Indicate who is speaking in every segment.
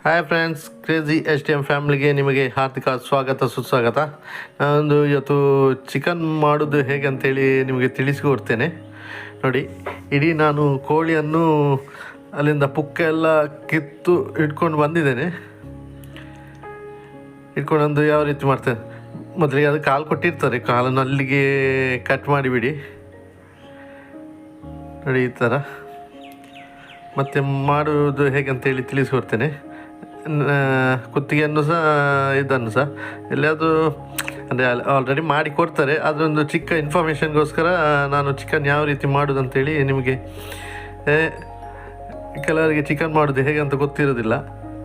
Speaker 1: Hi friends, crazy H T M ಫ್ಯಾಮಿಲಿಗೆ ನಿಮಗೆ ಹಾರ್ದಿಕ ಸ್ವಾಗತ ಸುಸ್ವಾಗತ. ನಾನೊಂದು ಇವತ್ತು ಚಿಕನ್ ಮಾಡೋದು ಹೇಗೆ ಅಂತೇಳಿ ನಿಮಗೆ ತಿಳಿಸಿಕೊಡ್ತೇನೆ. ನೋಡಿ, ಇಡೀ ನಾನು ಕೋಳಿಯನ್ನು ಅಲ್ಲಿಂದ ಪುಕ್ಕ ಎಲ್ಲ ಕಿತ್ತು ಇಟ್ಕೊಂಡು ಬಂದಿದ್ದೇನೆ. ಇಟ್ಕೊಂಡು ಬಂದು ಯಾವ ರೀತಿ ಮಾಡ್ತೇನೆ, ಮೊದಲಿಗೆ ಅದು ಕಾಲು ಕೊಟ್ಟಿರ್ತಾರೆ, ಕಾಲನ್ನು ಅಲ್ಲಿಗೆ ಕಟ್ ಮಾಡಿಬಿಡಿ. ನೋಡಿ, ಈ ಥರ ಮತ್ತು ಮಾಡುವುದು ಹೇಗೆ ಅಂತೇಳಿ ತಿಳಿಸ್ಕೊಡ್ತೇನೆ. ಕುತ್ತಿಗೆಯನ್ನು ಸಹ ಇದನ್ನು ಸಹ ಎಲ್ಲಿಯಾದರೂ ಅಂದರೆ ಆಲ್ರೆಡಿ ಮಾಡಿ ಕೊಡ್ತಾರೆ. ಅದೊಂದು ಚಿಕ್ಕ ಇನ್ಫಾರ್ಮೇಷನ್ಗೋಸ್ಕರ ನಾನು ಚಿಕನ್ ಯಾವ ರೀತಿ ಮಾಡೋದು ಅಂತೇಳಿ ನಿಮಗೆ. ಕೆಲವರಿಗೆ ಚಿಕನ್ ಮಾಡೋದು ಹೇಗೆ ಅಂತ ಗೊತ್ತಿರೋದಿಲ್ಲ.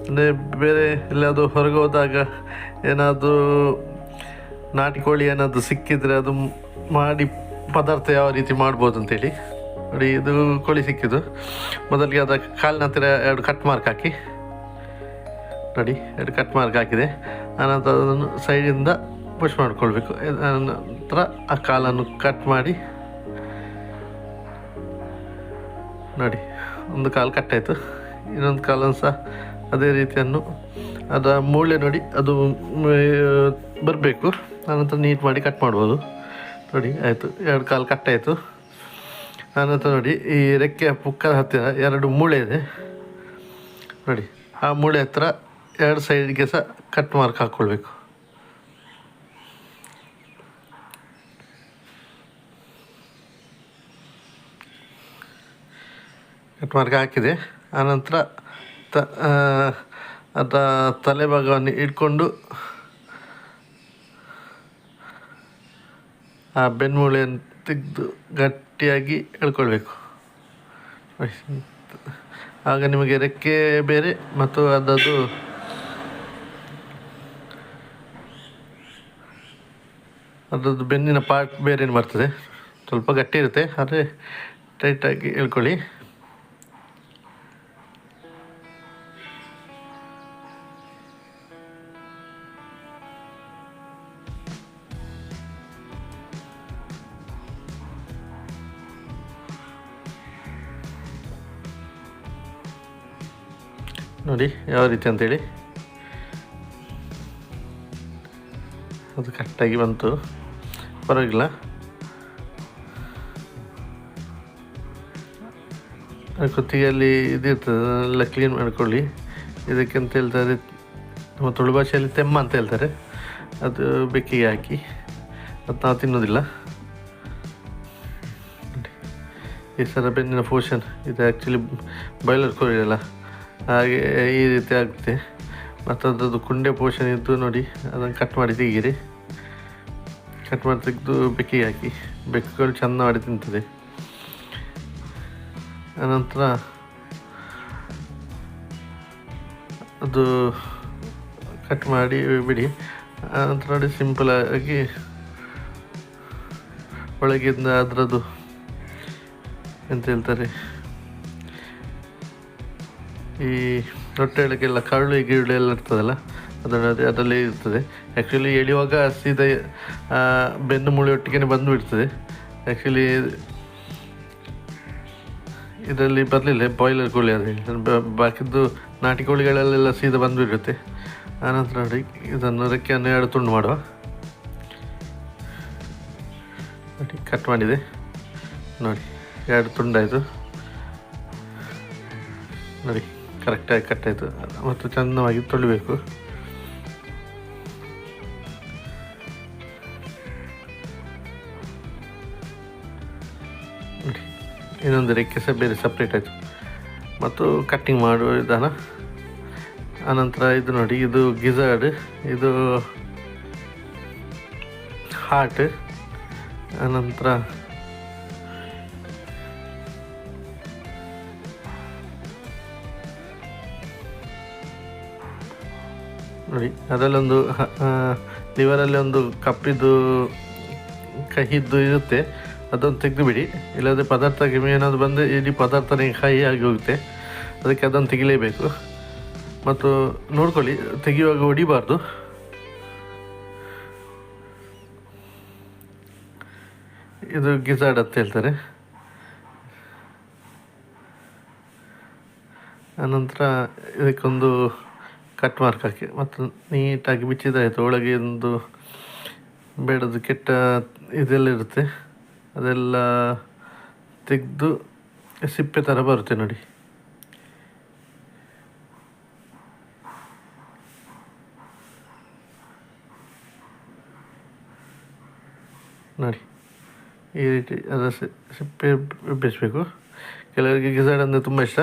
Speaker 1: ಅಂದರೆ ಬೇರೆ ಎಲ್ಲಾದರೂ ಹೊರಗೆ ಹೋದಾಗ ಏನಾದರೂ ನಾಟಿ ಕೋಳಿ ಏನಾದರೂ ಸಿಕ್ಕಿದರೆ ಅದು ಮಾಡಿ ಪದಾರ್ಥ ಯಾವ ರೀತಿ ಮಾಡ್ಬೋದು ಅಂತೇಳಿ. ನೋಡಿ, ಇದು ಕೋಳಿ ಸಿಕ್ಕಿದ್ದು. ಮೊದಲಿಗೆ ಅದರ ಕಾಲಿನ ಹತ್ತಿರ 2 ಕಟ್ ಮಾರ್ಕ್ ಹಾಕಿ. ನೋಡಿ, 2 ಕಟ್ ಮಾರ್ಕ್ ಹಾಕಿದೆ. ಆನಂತರ ಅದನ್ನು ಸೈಡಿಂದ ಪುಷ್ ಮಾಡಿಕೊಳ್ಬೇಕು. ನಂತರ ಆ ಕಾಲನ್ನು ಕಟ್ ಮಾಡಿ. ನೋಡಿ, ಒಂದು ಕಾಲು ಕಟ್ಟಾಯಿತು. ಇನ್ನೊಂದು ಕಾಲನ್ನು ಸಹ ಅದೇ ರೀತಿಯನ್ನು ಅದರ ಮೂಳೆ ನೋಡಿ ಅದು ಬರಬೇಕು. ಆನಂತರ ನೀಟ್ ಮಾಡಿ ಕಟ್ ಮಾಡ್ಬೋದು. ನೋಡಿ, ಆಯಿತು, 2 ಕಾಲು ಕಟ್ಟಾಯಿತು. ಆನಂತರ ನೋಡಿ, ಈ ರೆಕ್ಕೆಯ ಪುಕ್ಕದ ಹತ್ತಿರ 2 ಮೂಳೆ ಇದೆ. ನೋಡಿ, ಆ ಮೂಳೆ ಹತ್ತಿರ 2 ಸೈಡ್ಗೆ ಸಹ ಕಟ್ ಮಾರ್ಕ್ ಹಾಕ್ಕೊಳ್ಬೇಕು. ಕಟ್ ಮಾರ್ಕ್ ಹಾಕಿದೆ. ಆನಂತರ ಅದರ ತಲೆ ಭಾಗವನ್ನು ಇಟ್ಕೊಂಡು ಆ ಬೆನ್ಮೂಳೆಯನ್ನು ತೆಗೆದು ಗಟ್ಟಿಯಾಗಿ ಎಳ್ಕೊಳ್ಬೇಕು. ಆಗ ನಿಮಗೆ ರೆಕ್ಕೆ ಬೇರೆ ಮತ್ತು ಅದರದ್ದು ಬೆನ್ನಿನ ಪಾರ್ಟ್ ಬೇರೆ ಬರ್ತದೆ. ಸ್ವಲ್ಪ ಗಟ್ಟಿ ಇರುತ್ತೆ, ಆದರೆ ಟೈಟಾಗಿ ಎಳ್ಕೊಳ್ಳಿ. ನೋಡಿ ಯಾವ ರೀತಿ ಅಂತೇಳಿ. ಅದು ಕರೆಕ್ಟಾಗಿ ಬಂತು, ಪರವಾಗಿಲ್ಲ. ಕುತ್ತಿಗೆಯಲ್ಲಿ ಇದಿರ್ತದೆ, ಎಲ್ಲ ಕ್ಲೀನ್ ಮಾಡ್ಕೊಳ್ಳಿ. ಇದಕ್ಕೆ ಅಂತ ಹೇಳ್ತಾರೆ, ನಮ್ಮ ತುಳು ಭಾಷೆಯಲ್ಲಿ ತೆಮ್ಮ ಅಂತ ಹೇಳ್ತಾರೆ. ಅದು ಬೆಕ್ಕಿಗೆ ಹಾಕಿ, ಅದು ನಾವು ತಿನ್ನೋದಿಲ್ಲ. ಈ ಥರ ಬೆನ್ನಿನ ಪೋರ್ಷನ್ ಇದು ಆ್ಯಕ್ಚುಲಿ ಬಾಯ್ಲರ್ ಕೋಳಿ ಅಲ್ಲ, ಹಾಗೆ ಈ ರೀತಿ ಆಗುತ್ತೆ. ಮತ್ತು ಅದರದ್ದು ಕುಂಡೆ ಪೋರ್ಷನ್ ಇದ್ದು ನೋಡಿ, ಅದನ್ನು ಕಟ್ ಮಾಡಿ ತೆಗೀರಿ. ಕಟ್ ಮಾಡಿ ತೆಗೆದು ಬೆಕ್ಕಿಗೆ ಹಾಕಿ. ಬೆಕ್ಕುಗಳು ಚೆಂದ ಮಾಡಿ ತಿಂತದೆ. ಆನಂತರ ಅದು ಕಟ್ ಮಾಡಿ ಬಿಡಿ. ಆನಂತರ ನೋಡಿ, ಸಿಂಪಲಾಗಿ ಒಳಗಿಂದ ಅದರದ್ದು ಎಂತ ಹೇಳ್ತಾರೆ, ಈ ರೊಟ್ಟೆಗಳಿಗೆಲ್ಲ ಕರುಳು ಗಿರುಳು ಎಲ್ಲ ಇರ್ತದಲ್ಲ, ಅದರಲ್ಲಿ ಇರ್ತದೆ. ಆ್ಯಕ್ಚುಲಿ ಎಳೆಯುವಾಗ ಸೀದಾ ಬೆನ್ನು ಮೂಳೆ ಒಟ್ಟಿಗೆ ಬಂದುಬಿಡ್ತದೆ. ಆ್ಯಕ್ಚುಲಿ ಇದರಲ್ಲಿ ಬರಲಿಲ್ಲ, ಬಾಯ್ಲರ್ ಕೋಳಿ ಆದರೆ ಬಾಕಿದ್ದು ನಾಟಿ ಕೋಳಿಗಳಲ್ಲೆಲ್ಲ ಸೀದಾ ಬಂದುಬಿಡುತ್ತೆ. ಆನಂತರ ನೋಡಿ, ಇದನ್ನು ರೆಕ್ಕೆಯನ್ನು 2 ತುಂಡು ಮಾಡುವ. ನೋಡಿ, ಕಟ್ ಮಾಡಿದೆ. ನೋಡಿ, 2 ತುಂಡಾಯಿತು. ನೋಡಿ, ಕರೆಕ್ಟಾಗಿ ಕಟ್ಟಾಯಿತು. ಮತ್ತು ಚೆಂದವಾಗಿ ತೊಳಿಬೇಕು. ನೋಡಿ, ಇನ್ನೊಂದು ರೆಕ್ಕೆ ಸಹ ಬೇರೆ ಸಪ್ರೇಟ್ ಆಯಿತು. ಮತ್ತು ಕಟ್ಟಿಂಗ್ ಮಾಡುವ ವಿಧಾನ. ಆನಂತರ ಇದು ನೋಡಿ, ಇದು ಗಿಜಾರ್ಡ್, ಇದು ಹಾರ್ಟ್. ಆನಂತರ ನೋಡಿ, ಅದರಲ್ಲೊಂದು ಲಿವರಲ್ಲಿ ಒಂದು ಕಪ್ಪಿದ್ದು ಕಹಿದ್ದು ಇರುತ್ತೆ, ಅದನ್ನು ತೆಗೆದು ಬಿಡಿ. ಇಲ್ಲದೆ ಪದಾರ್ಥಕ್ಕೆ ಏನಾದರೂ ಬಂದರೆ ಇಡೀ ಪದಾರ್ಥನೇ ಕಹಿ ಆಗಿ ಹೋಗುತ್ತೆ. ಅದಕ್ಕೆ ಅದನ್ನು ತೆಗಿಲೇಬೇಕು. ಮತ್ತು ನೋಡ್ಕೊಳ್ಳಿ, ತೆಗೆಯುವಾಗ ಹೊಡಿಬಾರ್ದು. ಇದು ಗಿಜಾರ್ಡ್ ಅಂತ ಹೇಳ್ತಾರೆ. ಆನಂತರ ಇದಕ್ಕೊಂದು ಕಟ್ ಮಾರ್ಕ್ ಹಾಕಿ ಮತ್ತು ನೀಟಾಗಿ ಬಿಚ್ಚಿದಾಯಿತು. ಒಳಗೆ ಒಂದು ಬೇಡದು ಕೆಟ್ಟ ಇದೆಲ್ಲ ಇರುತ್ತೆ, ಅದೆಲ್ಲ ತೆಗೆದು ಸಿಪ್ಪೆ ಥರ ಬರುತ್ತೆ ನೋಡಿ. ನೋಡಿ ಈ ರೀತಿ ಅದರ ಸಿಪ್ಪೆ ಬೇಯಿಸಬೇಕು. ಕೆಲವರಿಗೆ ಗಿಝಾರ್ಡ್ ಅಂದರೆ ತುಂಬ ಇಷ್ಟ,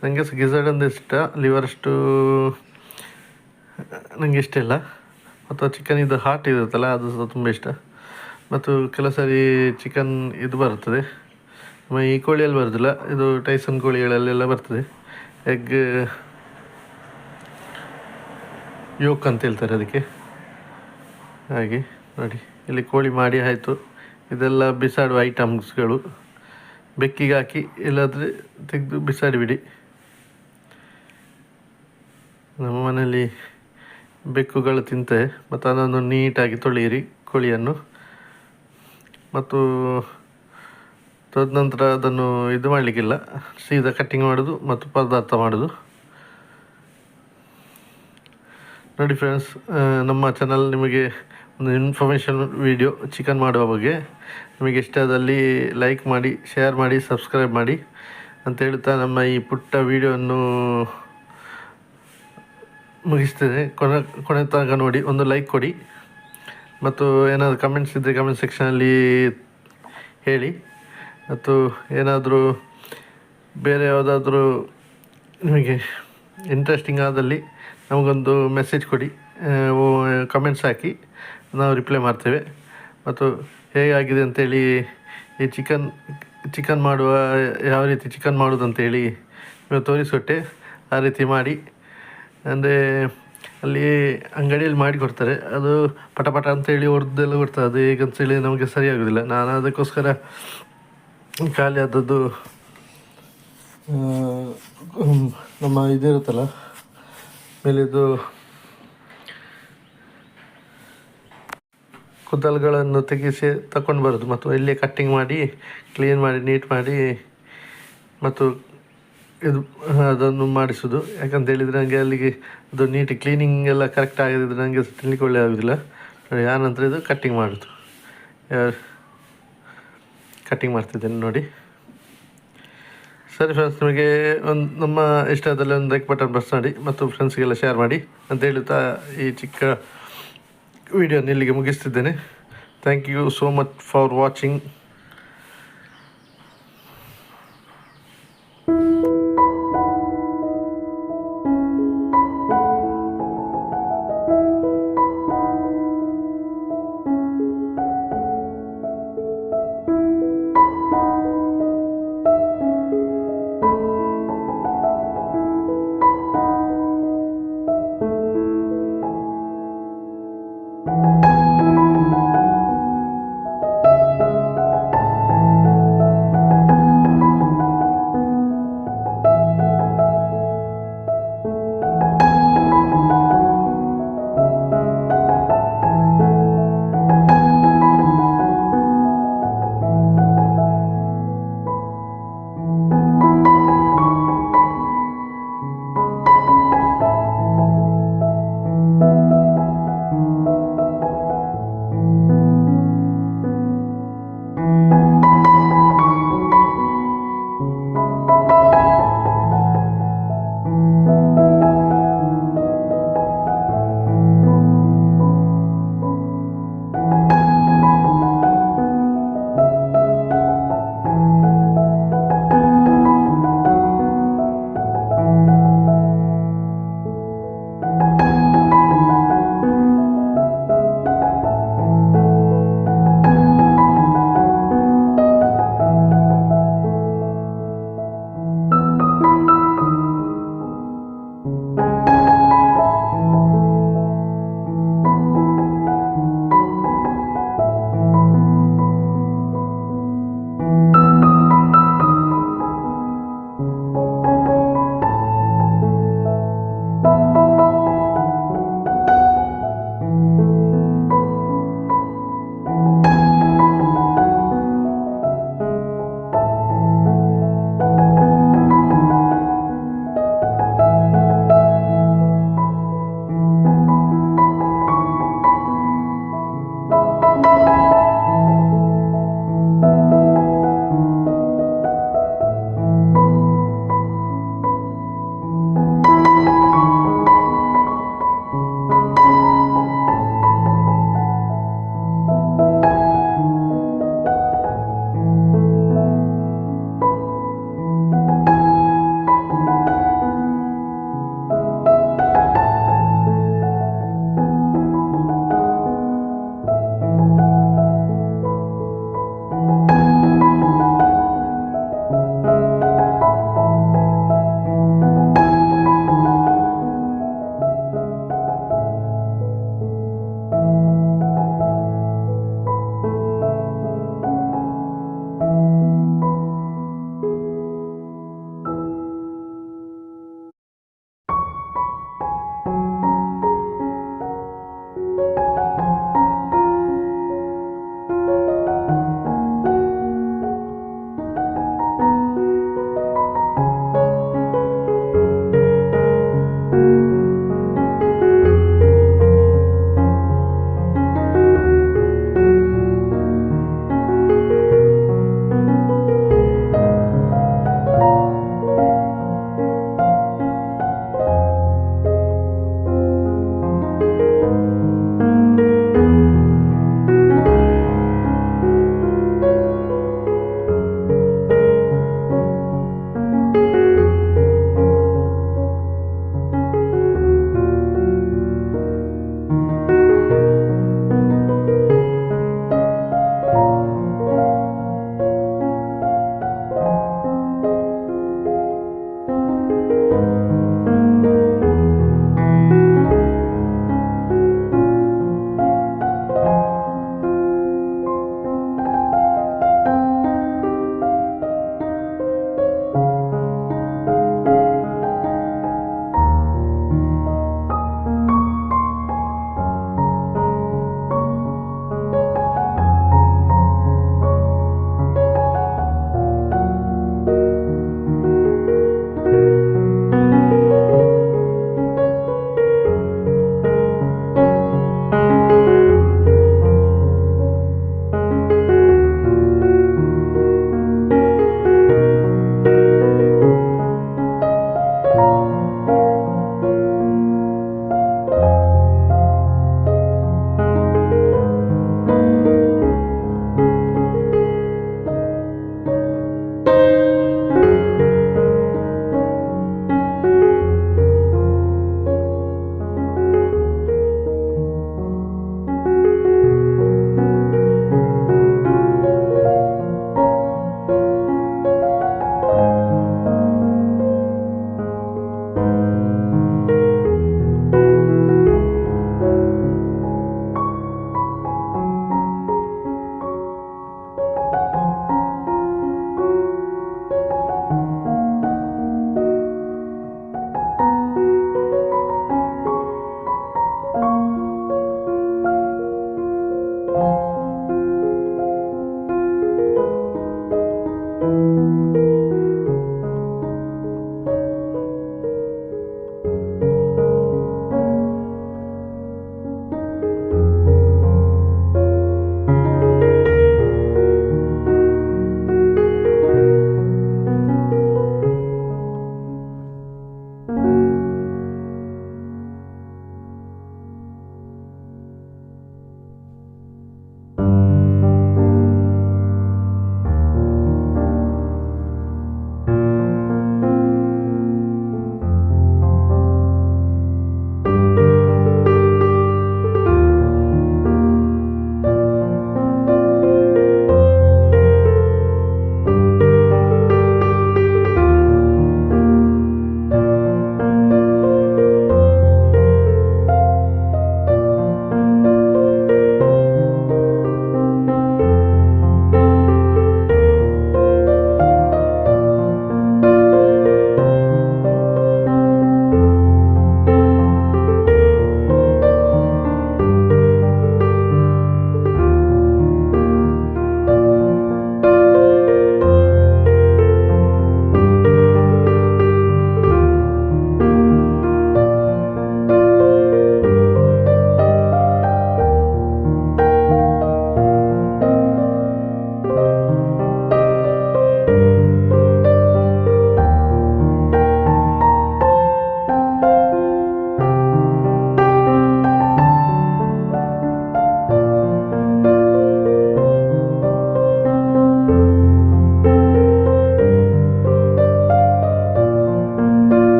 Speaker 1: ನನಗೆ ಸಹ ಗಿಝಾರ್ಡ್ ಅಂದರೆ ಇಷ್ಟ. ಲಿವರ್ ಅಷ್ಟು ನನಗೆ ಇಷ್ಟ ಇಲ್ಲ. ಮತ್ತು ಚಿಕನ್ ಇದು ಹಾರ್ಟ್ ಇರುತ್ತಲ್ಲ ಅದು ಸಹ ತುಂಬ ಇಷ್ಟ. ಮತ್ತು ಕೆಲವು ಸಾರಿ ಚಿಕನ್ ಇದು ಬರುತ್ತದೆ, ನಮ್ಮ ಈ ಕೋಳಿಯಲ್ಲಿ ಬರೋದಿಲ್ಲ, ಇದು ಟೈಸನ್ ಕೋಳಿಗಳಲ್ಲೆಲ್ಲ ಬರ್ತದೆ. ಎಗ್ ಯೋಕ್ ಅಂತ ಹೇಳ್ತಾರೆ ಅದಕ್ಕೆ. ಹಾಗೆ ನೋಡಿ, ಇಲ್ಲಿ ಕೋಳಿ ಮಾಡಿ ಆಯಿತು. ಇದೆಲ್ಲ ಬಿಸಾಡುವ ಐಟಮ್ಸ್ಗಳು, ಬೆಕ್ಕಿಗೆ ಹಾಕಿ ಇಲ್ಲಾದರೆ ತೆಗೆದು ಬಿಸಾಡಿಬಿಡಿ. ನಮ್ಮ ಮನೆಯಲ್ಲಿ ಬೆಕ್ಕುಗಳು ತಿಂತವೆ. ಮತ್ತು ಅದನ್ನು ನೀಟಾಗಿ ತೊಳೆಯಿರಿ ಕೋಳಿಯನ್ನು. ಮತ್ತು ತದನಂತರ ಅದನ್ನು ಇದು ಮಾಡಲಿಕ್ಕಿಲ್ಲ, ಸೀದಾ ಕಟ್ಟಿಂಗ್ ಮಾಡೋದು ಮತ್ತು ಪದಾರ್ಥ ಮಾಡೋದು. ನೋಡಿ ಫ್ರೆಂಡ್ಸ್, ನಮ್ಮ ಚಾನಲ್ ನಿಮಗೆ ಒಂದು ಇನ್ಫಾರ್ಮೇಷನ್ ವಿಡಿಯೋ ಚಿಕನ್ ಮಾಡುವ ಬಗ್ಗೆ. ನಿಮಗೆ ಇಷ್ಟ ಆದಲ್ಲಿ ಲೈಕ್ ಮಾಡಿ, ಶೇರ್ ಮಾಡಿ, ಸಬ್ಸ್ಕ್ರೈಬ್ ಮಾಡಿ ಅಂತ ಹೇಳ್ತಾ ನಮ್ಮ ಈ ಪುಟ್ಟ ವಿಡಿಯೋವನ್ನು ಮುಗಿಸ್ತೇನೆ. ಕೊನೆ ತನಕ ನೋಡಿ, ಒಂದು ಲೈಕ್ ಕೊಡಿ. ಮತ್ತು ಏನಾದರೂ ಕಮೆಂಟ್ಸ್ ಇದ್ದರೆ ಕಮೆಂಟ್ ಸೆಕ್ಷನಲ್ಲಿ ಹೇಳಿ. ಮತ್ತು ಏನಾದರೂ ಬೇರೆ ಯಾವುದಾದ್ರೂ ನಿಮಗೆ ಇಂಟ್ರೆಸ್ಟಿಂಗ್ ಆದಲ್ಲಿ ನಮಗೊಂದು ಮೆಸೇಜ್ ಕೊಡಿ, ಕಮೆಂಟ್ಸ್ ಹಾಕಿ, ನಾವು ರಿಪ್ಲೈ ಮಾಡ್ತೇವೆ. ಮತ್ತು ಹೇಗಾಗಿದೆ ಅಂತೇಳಿ ಈ ಚಿಕನ್ ಮಾಡುವ ಯಾವ ರೀತಿ ಚಿಕನ್ ಮಾಡೋದಂತೇಳಿ ನೀವು ತೋರಿಸ್ಕೊಟ್ಟೆ. ಆ ರೀತಿ ಮಾಡಿ, ಅಂದರೆ ಅಲ್ಲಿ ಅಂಗಡಿಯಲ್ಲಿ ಮಾಡಿ ಕೊಡ್ತಾರೆ, ಅದು ಪಟ ಅಂತೇಳಿ ಹೊಡೆದೆಲ್ಲ ಕೊಡ್ತಾರೆ. ಅದು ಹೇಗಂತೇಳಿ ನಮಗೆ ಸರಿಯಾಗೋದಿಲ್ಲ. ನಾನು ಅದಕ್ಕೋಸ್ಕರ ಖಾಲಿ ಆದದ್ದು ನಮ್ಮ ಇದಿರುತ್ತಲ್ಲ ಮೇಲಿದ್ದು ಕೂದಲುಗಳನ್ನು ತೆಗೆಸಿ ತಗೊಂಡು ಬರೋದು, ಮತ್ತು ಇಲ್ಲೇ ಕಟ್ಟಿಂಗ್ ಮಾಡಿ ಕ್ಲೀನ್ ಮಾಡಿ ನೀಟ್ ಮಾಡಿ ಮತ್ತು ಇದು ಅದನ್ನು ಮಾಡಿಸೋದು. ಯಾಕಂತ ಹೇಳಿದರೆ ನನಗೆ ಅಲ್ಲಿಗೆ ಅದು ನೀಟ್ ಕ್ಲೀನಿಂಗ್ ಎಲ್ಲ ಕರೆಕ್ಟ್ ಆಗಿದ್ದರೆ ನನಗೆ ತಿನ್ನಲಿಕ್ಕೆ ಒಳ್ಳೆ ಆಗೋದಿಲ್ಲ. ಆ ನಂತರ ಇದು ಕಟ್ಟಿಂಗ್ ಮಾಡೋದು, ಕಟ್ಟಿಂಗ್ ಮಾಡ್ತಿದ್ದೇನೆ ನೋಡಿ. ಸರಿ ಫ್ರೆಂಡ್ಸ್, ನಿಮಗೆ ನಮ್ಮ ಇಷ್ಟದಲ್ಲಿ ಒಂದು ಲೈಕ್ ಬಟನ್ ಪ್ರೆಸ್ ಮಾಡಿ ಮತ್ತು ಫ್ರೆಂಡ್ಸ್ಗೆಲ್ಲ ಶೇರ್ ಮಾಡಿ ಅಂತ ಹೇಳುತ್ತಾ ಈ ಚಿಕ್ಕ ವಿಡಿಯೋನ ಇಲ್ಲಿಗೆ ಮುಗಿಸ್ತಿದ್ದೇನೆ. Thank you so much for watching.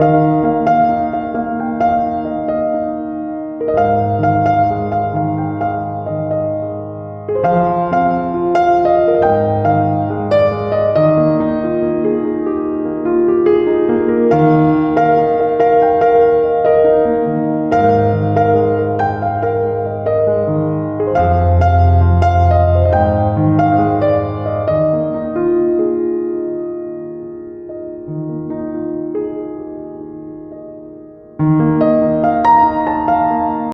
Speaker 2: you.